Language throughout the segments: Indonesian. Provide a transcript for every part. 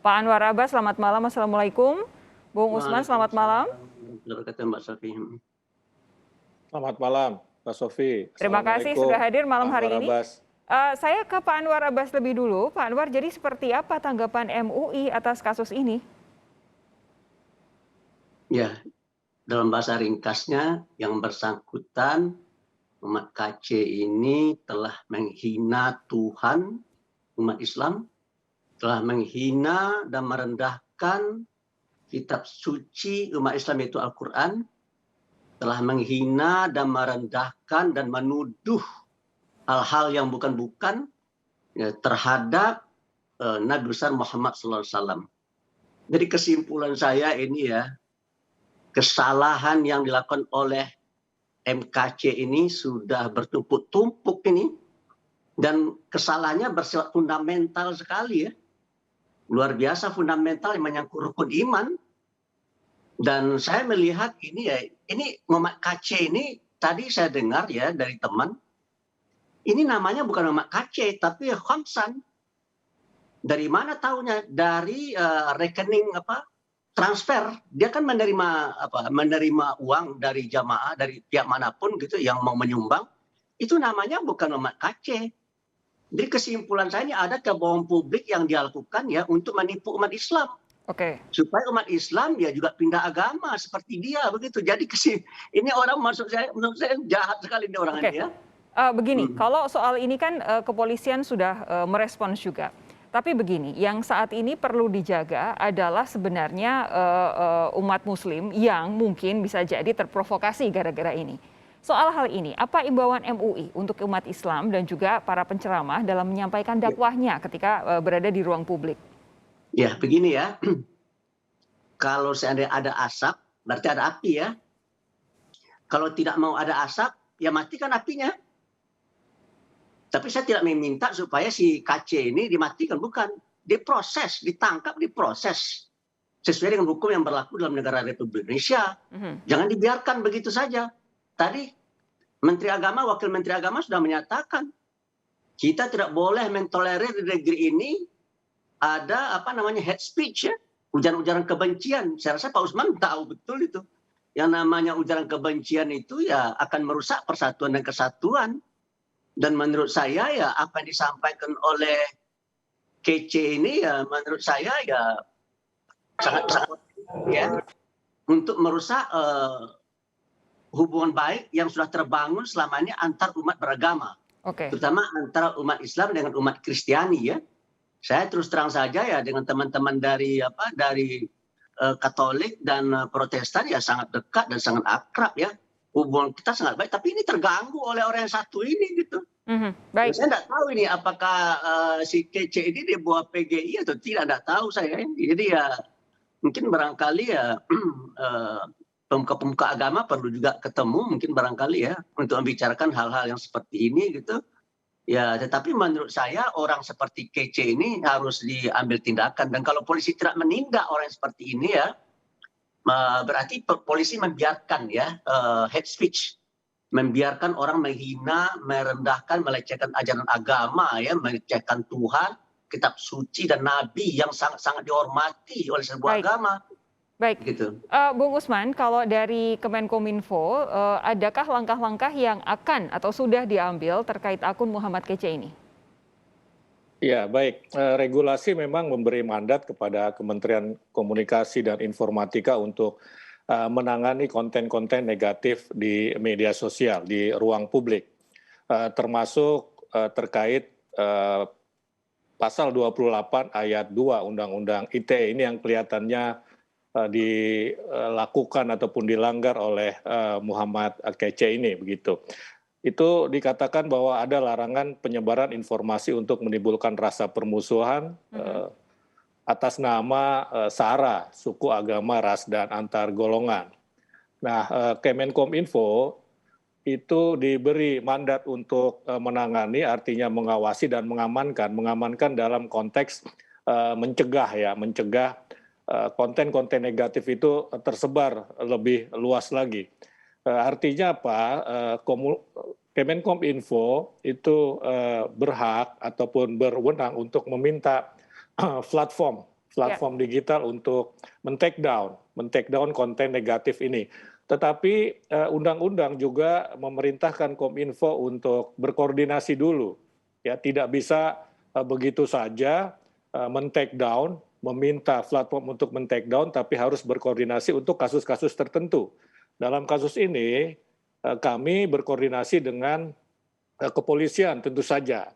Pak Anwar Abbas, selamat malam. Assalamualaikum. Bung Usman, selamat malam. Waalaikumsalam warahmatullahi wabarakatuh, Mbak Sofi. Selamat malam, Pak Sofi. Terima kasih sudah Assalamualaikum, hadir malam Pak hari Anwar ini. Abbas. Saya ke Pak Anwar Abbas lebih dulu. Pak Anwar, jadi seperti apa tanggapan MUI atas kasus ini? Ya, dalam bahasa ringkasnya, yang bersangkutan umat KC ini telah menghina Tuhan, umat Islam, telah menghina dan merendahkan kitab suci umat Islam yaitu Al-Quran, telah menghina dan merendahkan dan menuduh hal-hal yang bukan-bukan ya, terhadap Nabi besar Muhammad SAW. Jadi kesimpulan saya ini ya, kesalahan yang dilakukan oleh MKC ini sudah bertumpuk-tumpuk ini, dan kesalahannya bersifat fundamental sekali ya, luar biasa fundamental yang menyangkut rukun iman. Dan saya melihat ini ya, ini umat KC ini tadi saya dengar ya dari teman, ini namanya bukan umat KC tapi Khamsan. Dari mana tahunya? Dari rekening transfer. Dia kan menerima uang dari jamaah dari pihak manapun gitu yang mau menyumbang. Itu namanya bukan umat KC. Jadi kesimpulan saya ini ada kebohongan publik yang dilakukan ya untuk menipu umat Islam. Oke. Supaya umat Islam ya juga pindah agama seperti dia begitu. Jadi ini orang menurut saya jahat sekali ini orang ini ya. Begini, kalau soal ini kan kepolisian sudah merespons juga. Tapi begini, yang saat ini perlu dijaga adalah sebenarnya umat Muslim yang mungkin bisa jadi terprovokasi gara-gara ini. Soal hal ini, apa imbauan MUI untuk umat Islam dan juga para penceramah dalam menyampaikan dakwahnya ketika berada di ruang publik? Ya, begini ya. Kalau seandainya ada asap, berarti ada api ya. Kalau tidak mau ada asap, ya matikan apinya. Tapi saya tidak meminta supaya si KC ini dimatikan, bukan. Diproses, ditangkap, diproses. Sesuai dengan hukum yang berlaku dalam negara Republik Indonesia. Jangan dibiarkan begitu saja. Tadi Menteri Agama, Wakil Menteri Agama sudah menyatakan, kita tidak boleh mentolerir di negeri ini ada hate speech ya. Ujaran-ujaran kebencian. Saya rasa Pak Usman tahu betul itu. Yang namanya ujaran kebencian itu ya akan merusak persatuan dan kesatuan. Dan menurut saya ya apa yang disampaikan oleh KC ini ya menurut saya ya sangat ya untuk merusak hubungan baik yang sudah terbangun selama ini antar umat beragama. Terutama antara umat Islam dengan umat Kristiani ya. Saya terus terang saja ya dengan teman-teman dari Katolik dan Protestan ya sangat dekat dan sangat akrab ya. Hubungan kita sangat baik, tapi ini terganggu oleh orang yang satu ini gitu. Baik. Saya tidak tahu ini apakah si KC ini dia buat PGI atau tidak tahu saya. Jadi ya mungkin barangkali ya pemuka-pemuka agama perlu juga ketemu mungkin barangkali ya untuk membicarakan hal-hal yang seperti ini gitu. Ya, tetapi menurut saya orang seperti KC ini harus diambil tindakan, dan kalau polisi tidak menindak orang seperti ini ya berarti polisi membiarkan ya hate speech, membiarkan orang menghina, merendahkan, melecehkan ajaran agama ya, melecehkan Tuhan, kitab suci dan nabi yang sangat-sangat dihormati oleh sebuah agama. Baik, gitu. Bung Usman, kalau dari Kemenkominfo, adakah langkah-langkah yang akan atau sudah diambil terkait akun Muhammad KC ini? Ya, baik. Regulasi memang memberi mandat kepada Kementerian Komunikasi dan Informatika untuk menangani konten-konten negatif di media sosial, di ruang publik. Termasuk terkait pasal 28 ayat 2 Undang-Undang ITE ini yang kelihatannya dilakukan ataupun dilanggar oleh Muhammad KC ini begitu. Itu dikatakan bahwa ada larangan penyebaran informasi untuk menimbulkan rasa permusuhan atas nama SARA, suku, agama, ras, dan antar golongan. Nah, Kemenkominfo itu diberi mandat untuk menangani, artinya mengawasi dan mengamankan dalam konteks mencegah konten-konten negatif itu tersebar lebih luas lagi. Artinya apa? Kemenkominfo itu berhak ataupun berwenang untuk meminta platform platform digital untuk men-take down konten negatif ini. Tetapi undang-undang juga memerintahkan Kominfo untuk berkoordinasi dulu. Ya, tidak bisa begitu saja men-take down, meminta platform untuk men-take down, tapi harus berkoordinasi untuk kasus-kasus tertentu. Dalam kasus ini kami berkoordinasi dengan kepolisian tentu saja.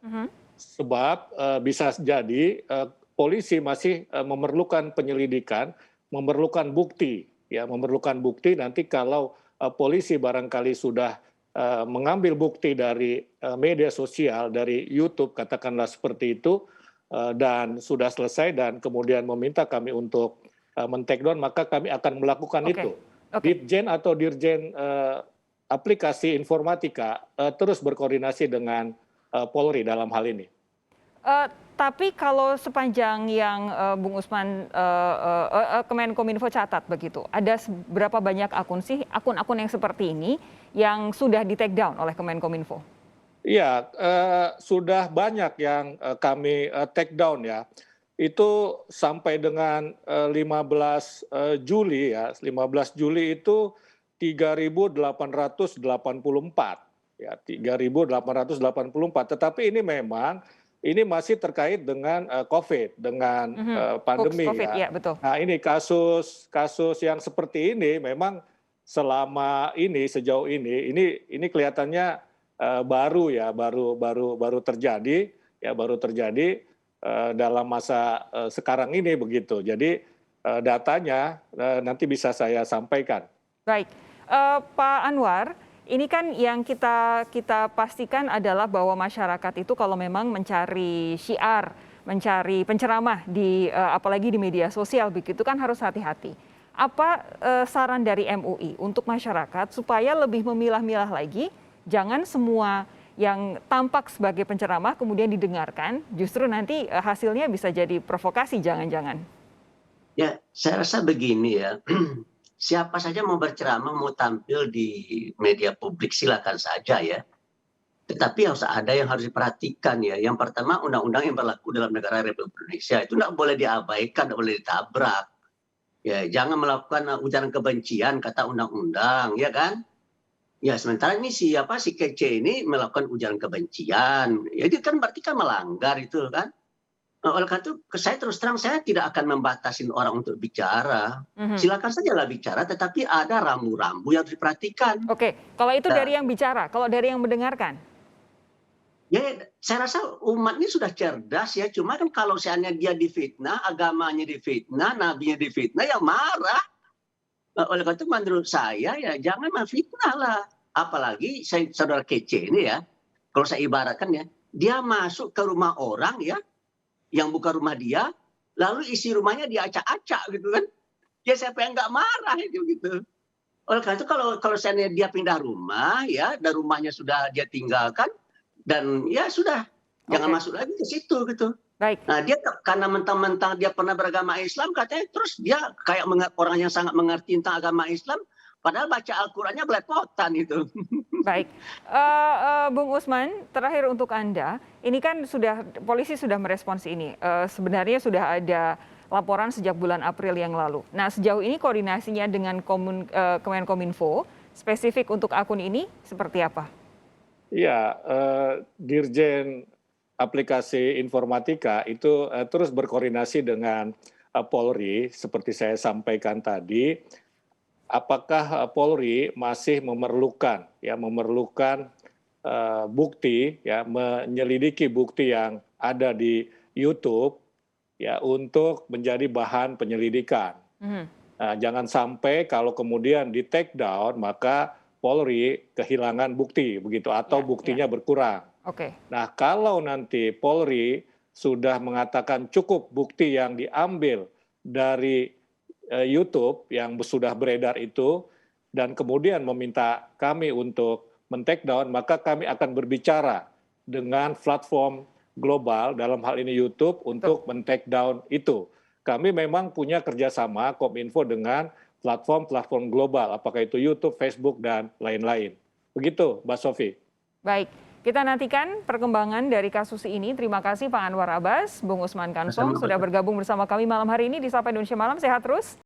Sebab bisa jadi polisi masih memerlukan penyelidikan, memerlukan bukti, ya memerlukan bukti. Nanti kalau polisi barangkali sudah mengambil bukti dari media sosial, dari YouTube katakanlah seperti itu, dan sudah selesai dan kemudian meminta kami untuk men-take down, maka kami akan melakukan itu. Ditjen atau Dirjen Aplikasi Informatika terus berkoordinasi dengan Polri dalam hal ini. Tapi kalau sepanjang yang Bung Usman Kemenkominfo catat begitu, ada berapa banyak akun sih, akun-akun yang seperti ini yang sudah di-take down oleh Kemenkominfo? Iya, sudah banyak yang kami take down ya. Itu sampai dengan 15 Juli ya, 15 Juli itu 3.884 ya, 3.884. Tetapi ini memang ini masih terkait dengan COVID, dengan pandemi COVID, ya. Betul. Nah, ini kasus yang seperti ini memang selama ini sejauh ini kelihatannya baru ya, baru terjadi ya, baru terjadi dalam masa sekarang ini begitu. Jadi datanya nanti bisa saya sampaikan. Baik, Pak Anwar, ini kan yang kita pastikan adalah bahwa masyarakat itu kalau memang mencari syiar, mencari penceramah di apalagi di media sosial begitu kan harus hati-hati. Apa saran dari MUI untuk masyarakat supaya lebih memilah-milah lagi, jangan semua yang tampak sebagai penceramah kemudian didengarkan, justru nanti hasilnya bisa jadi provokasi jangan-jangan. Ya, saya rasa begini ya. Siapa saja mau berceramah, mau tampil di media publik silakan saja ya. Tetapi ada yang harus diperhatikan ya. Yang pertama, undang-undang yang berlaku dalam negara Republik Indonesia itu tidak boleh diabaikan, tidak boleh ditabrak. Ya, jangan melakukan ujaran kebencian kata undang-undang, ya kan? Ya, sementara ini si Kece ini melakukan ujaran kebencian. Ya, itu kan berarti kan melanggar itu kan. Oleh karena itu, saya terus terang saya tidak akan membatasi orang untuk bicara. Silakan sajalah bicara, tetapi ada rambu-rambu yang harus diperhatikan. Oke, kalau itu dari yang bicara, kalau dari yang mendengarkan? Ya, saya rasa umat ini sudah cerdas ya. Cuma kan kalau seandainya dia difitnah, agamanya difitnah, nabinya difitnah, ya marah. Oleh karena itu menurut saya ya jangan memfitnah lah. Apalagi saudara Kece ini ya, kalau saya ibaratkan ya, dia masuk ke rumah orang ya, yang bukan rumah dia, lalu isi rumahnya diacak-acak gitu kan. Ya siapa yang nggak marah itu gitu. Oleh karena itu kalau seandainya dia pindah rumah ya, dan rumahnya sudah dia tinggalkan, dan ya sudah, jangan masuk lagi ke situ gitu. Baik. Nah dia karena mentang-mentang dia pernah beragama Islam, katanya terus dia kayak orang yang sangat mengerti tentang agama Islam, padahal baca Al-Qurannya belepotan itu. Baik, Bung Usman, terakhir untuk Anda, ini kan polisi sudah merespons ini. Sebenarnya sudah ada laporan sejak bulan April yang lalu. Nah, sejauh ini koordinasinya dengan Kemenkominfo spesifik untuk akun ini seperti apa? Iya, Dirjen Aplikasi Informatika itu terus berkoordinasi dengan Polri, seperti saya sampaikan tadi. Apakah Polri masih memerlukan bukti, ya, menyelidiki bukti yang ada di YouTube, ya, untuk menjadi bahan penyelidikan. Nah, jangan sampai kalau kemudian di take down maka Polri kehilangan bukti begitu atau buktinya berkurang. Oke. Nah, kalau nanti Polri sudah mengatakan cukup bukti yang diambil dari YouTube yang sudah beredar itu dan kemudian meminta kami untuk men-take down, maka kami akan berbicara dengan platform global dalam hal ini YouTube untuk men-take down itu. Kami memang punya kerjasama Kominfo dengan platform global, apakah itu YouTube, Facebook, dan lain-lain. Begitu, Mbak Sofi. Baik, Kita nantikan perkembangan dari kasus ini. Terima kasih Pak Anwar Abbas, Bung Usman Kansong sudah bergabung bersama kami malam hari ini di Sapa Indonesia Malam. Sehat terus.